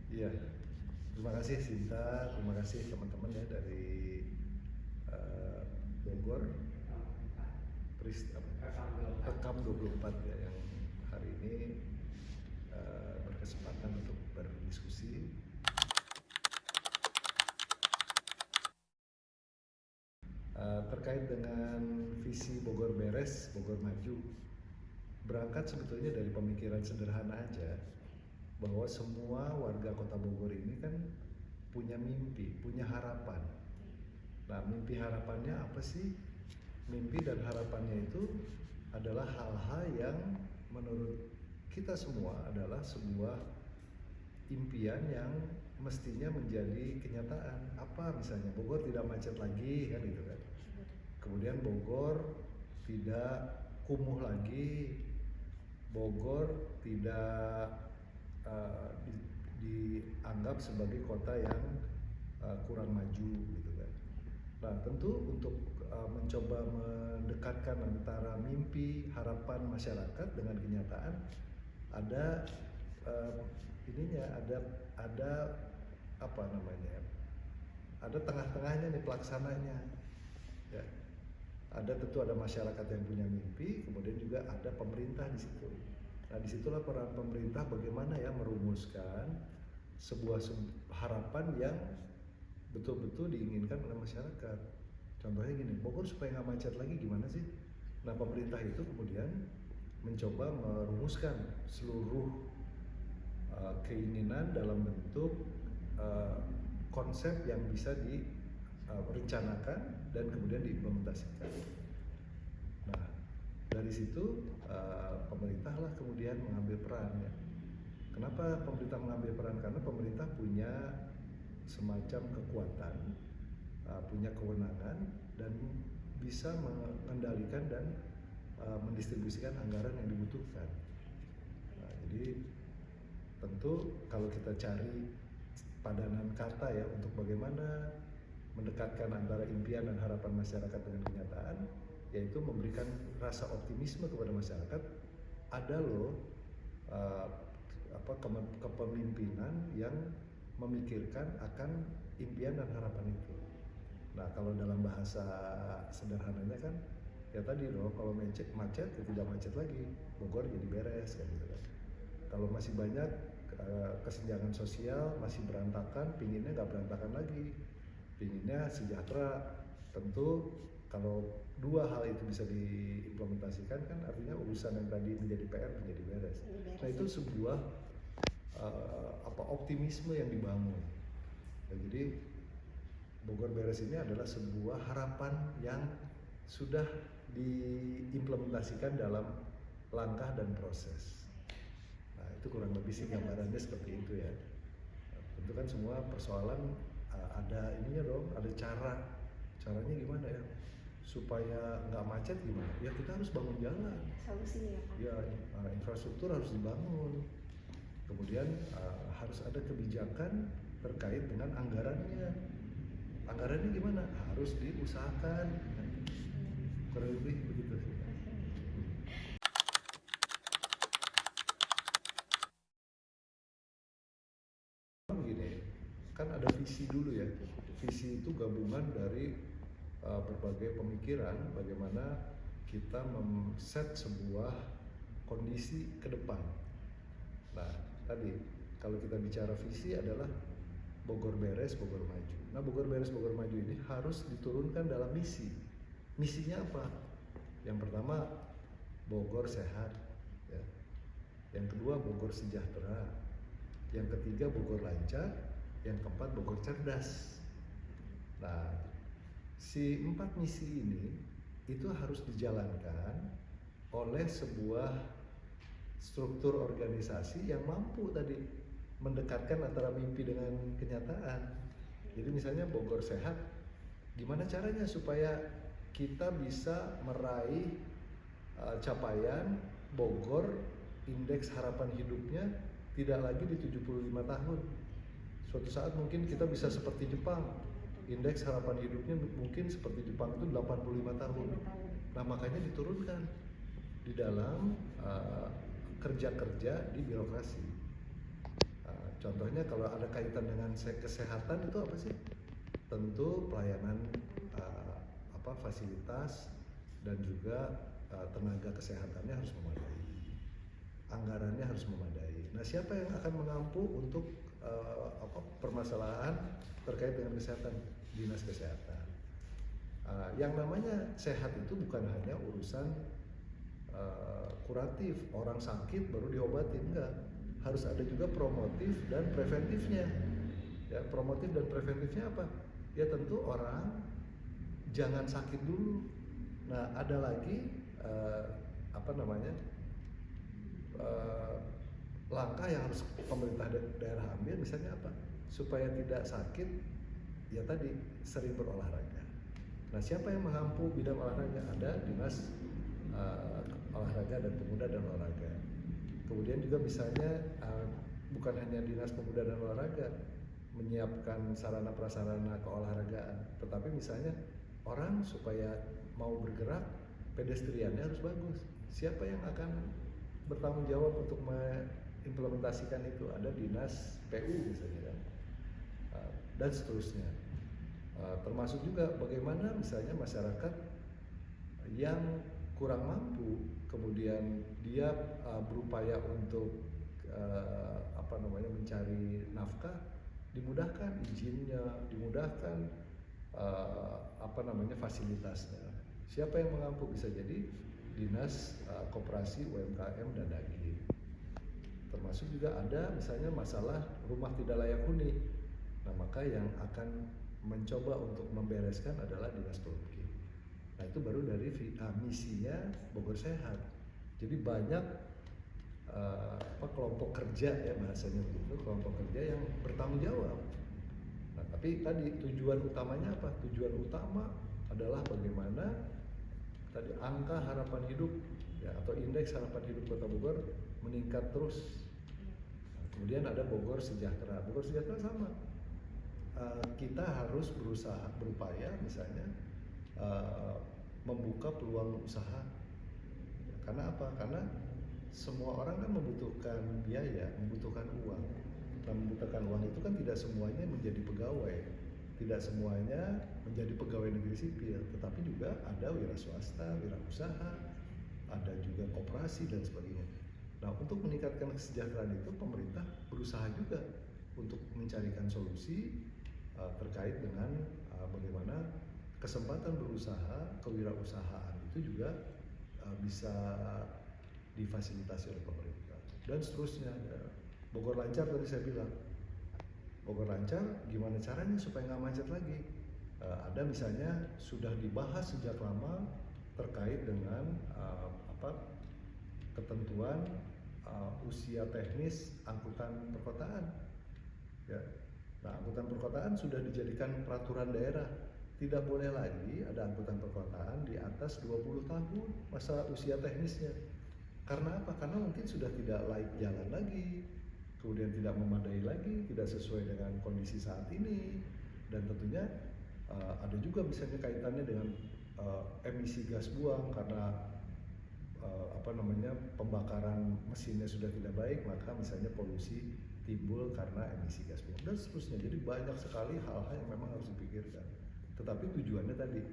Iya, terima kasih Sinta, terima kasih teman-teman ya dari eh, Bogor, Rekam 24 ya yang hari ini berkesempatan untuk berdiskusi terkait dengan visi Bogor Beres, Bogor Maju. Berangkat sebetulnya dari pemikiran sederhana aja, bahwa semua warga kota Bogor ini kan punya mimpi, punya harapan. Nah, mimpi harapannya apa sih? Mimpi dan harapannya itu adalah hal-hal yang menurut kita semua adalah sebuah impian yang mestinya menjadi kenyataan. Apa misalnya Bogor tidak macet lagi kan gitu kan. Kemudian Bogor tidak kumuh lagi, Bogor tidak dianggap sebagai kota yang kurang maju gitu kan. Nah, tentu untuk mencoba mendekatkan antara mimpi, harapan masyarakat dengan kenyataan, ada ada apa namanya? Ada tengah-tengahnya nih pelaksananya. Ya. Ada masyarakat yang punya mimpi, kemudian juga ada pemerintah di situ. Nah, disitulah peran pemerintah bagaimana ya merumuskan sebuah harapan yang betul-betul diinginkan oleh masyarakat. Contohnya gini, Bogor supaya nggak macet lagi gimana sih? Nah, pemerintah itu kemudian mencoba merumuskan seluruh keinginan dalam bentuk konsep yang bisa direncanakan dan kemudian diimplementasikan. Nah, dari situ pemerintahlah kemudian mengambil peran ya. Kenapa pemerintah mengambil peran? Karena pemerintah punya semacam kekuatan, punya kewenangan dan bisa mengendalikan dan mendistribusikan anggaran yang dibutuhkan. Nah, jadi tentu kalau kita cari padanan kata ya untuk bagaimana mendekatkan antara impian dan harapan masyarakat dengan kenyataan, yaitu memberikan rasa optimisme kepada masyarakat. Ada loh kepemimpinan yang memikirkan akan impian dan harapan itu. Nah, kalau dalam bahasa sederhananya kan ya tadi loh, kalau macet ya tidak macet lagi, Bogor jadi beres kan gitu kan. Kalau masih banyak kesenjangan sosial, masih berantakan, pinginnya nggak berantakan lagi, pinginnya sejahtera. Tentu kalau dua hal itu bisa diimplementasikan kan artinya urusan yang tadi menjadi PR menjadi beres. Nah, itu sebuah optimisme yang dibangun. Nah, jadi Bogor Beres ini adalah sebuah harapan yang sudah diimplementasikan dalam langkah dan proses. Nah, itu kurang lebih sih gambarannya seperti itu ya. Tentu kan semua persoalan ada ininya dong, ada caranya gimana ya supaya nggak macet gimana? Ya kita harus bangun jalan. Solusinya ya Pak? Ya, infrastruktur harus dibangun. Kemudian harus ada kebijakan terkait dengan anggarannya. Anggarannya gimana? Harus diusahakan. Kurang lebih begitu sih. Begini, kan ada visi dulu ya. Visi itu gabungan dari berbagai pemikiran bagaimana kita set sebuah kondisi ke depan. Nah, tadi kalau kita bicara visi adalah Bogor Beres, Bogor Maju. Nah, Bogor Beres, Bogor Maju ini harus diturunkan dalam misi. Misinya apa? Yang pertama, Bogor sehat. Ya. Yang kedua, Bogor sejahtera. Yang ketiga, Bogor lancar. Yang keempat, Bogor cerdas. Nah, si 4 misi ini itu harus dijalankan oleh sebuah struktur organisasi yang mampu tadi mendekatkan antara mimpi dengan kenyataan. Jadi misalnya Bogor sehat, gimana caranya supaya kita bisa meraih capaian Bogor indeks harapan hidupnya tidak lagi di 75 tahun. Suatu saat mungkin kita bisa seperti Jepang, indeks harapan hidupnya mungkin seperti Jepang itu 85 tahun. Nah, makanya diturunkan di dalam kerja-kerja di birokrasi. Contohnya kalau ada kaitan dengan kesehatan itu apa sih? Tentu pelayanan fasilitas dan juga tenaga kesehatannya harus memadai, anggarannya harus memadai. Nah, siapa yang akan mengampu untuk permasalahan terkait dengan kesehatan? Dinas kesehatan. Yang namanya sehat itu bukan hanya urusan kuratif, orang sakit baru diobatin, enggak. Harus ada juga promotif dan preventifnya. Ya, promotif dan preventifnya apa? Ya tentu orang jangan sakit dulu. Nah, ada lagi langkah yang harus pemerintah daerah ambil, misalnya apa? Supaya tidak sakit, ya tadi sering berolahraga. Nah, siapa yang mengampu bidang olahraga? Ada Dinas Olahraga dan Pemuda dan Olahraga. Kemudian juga misalnya bukan hanya Dinas Pemuda dan Olahraga menyiapkan sarana prasarana keolahragaan, tetapi misalnya orang supaya mau bergerak, pedestriannya harus bagus. Siapa yang akan bertanggung jawab untuk mengimplementasikan itu? Ada Dinas PU misalnya kan, dan seterusnya. Termasuk juga bagaimana misalnya masyarakat yang kurang mampu, kemudian dia berupaya untuk mencari nafkah, dimudahkan izinnya, dimudahkan fasilitasnya. Siapa yang mengampu? Bisa jadi Dinas Koperasi UMKM dan Daging. Termasuk juga ada misalnya masalah rumah tidak layak huni. Nah, maka yang akan mencoba untuk membereskan adalah Dinas Perumki. Nah, itu baru dari misinya Bogor Sehat. Jadi banyak kelompok kerja, ya bahasanya begitu, kelompok kerja yang bertanggung jawab. Nah, tapi tadi tujuan utamanya apa? Tujuan utama adalah bagaimana tadi angka harapan hidup, ya, atau indeks harapan hidup Kota Bogor meningkat terus. Nah, kemudian ada Bogor Sejahtera. Bogor Sejahtera sama. Kita harus berupaya misalnya membuka peluang usaha. Karena apa? Karena semua orang kan membutuhkan biaya, membutuhkan uang. Nah, membutuhkan uang itu kan tidak semuanya menjadi pegawai, tidak semuanya menjadi pegawai negeri sipil, tetapi juga ada wira swasta, wira usaha, ada juga koperasi dan sebagainya. Nah, untuk meningkatkan kesejahteraan itu pemerintah berusaha juga untuk mencarikan solusi terkait dengan bagaimana kesempatan berusaha, kewirausahaan itu juga bisa difasilitasi oleh pemerintah dan seterusnya. Ya. Bogor Lancar tadi saya bilang, Bogor Lancar gimana caranya supaya nggak macet lagi? Ada misalnya sudah dibahas sejak lama terkait dengan ketentuan usia teknis angkutan perkotaan. Ya. Nah, angkutan perkotaan sudah dijadikan peraturan daerah. Tidak boleh lagi ada angkutan perkotaan di atas 20 tahun masa usia teknisnya. Karena apa? Karena mungkin sudah tidak layak jalan lagi, kemudian tidak memadai lagi, tidak sesuai dengan kondisi saat ini, dan tentunya ada juga misalnya kaitannya dengan emisi gas buang karena pembakaran mesinnya sudah tidak baik, maka misalnya polusi timbul karena emisi gas buang dan seterusnya. Jadi banyak sekali hal-hal yang memang harus dipikirkan. Tetapi tujuannya tadi,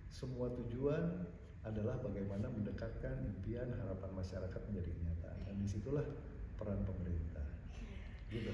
semua tujuan adalah bagaimana mendekatkan impian harapan masyarakat menjadi kenyataan. Dan disitulah peran pemerintah. Gitu.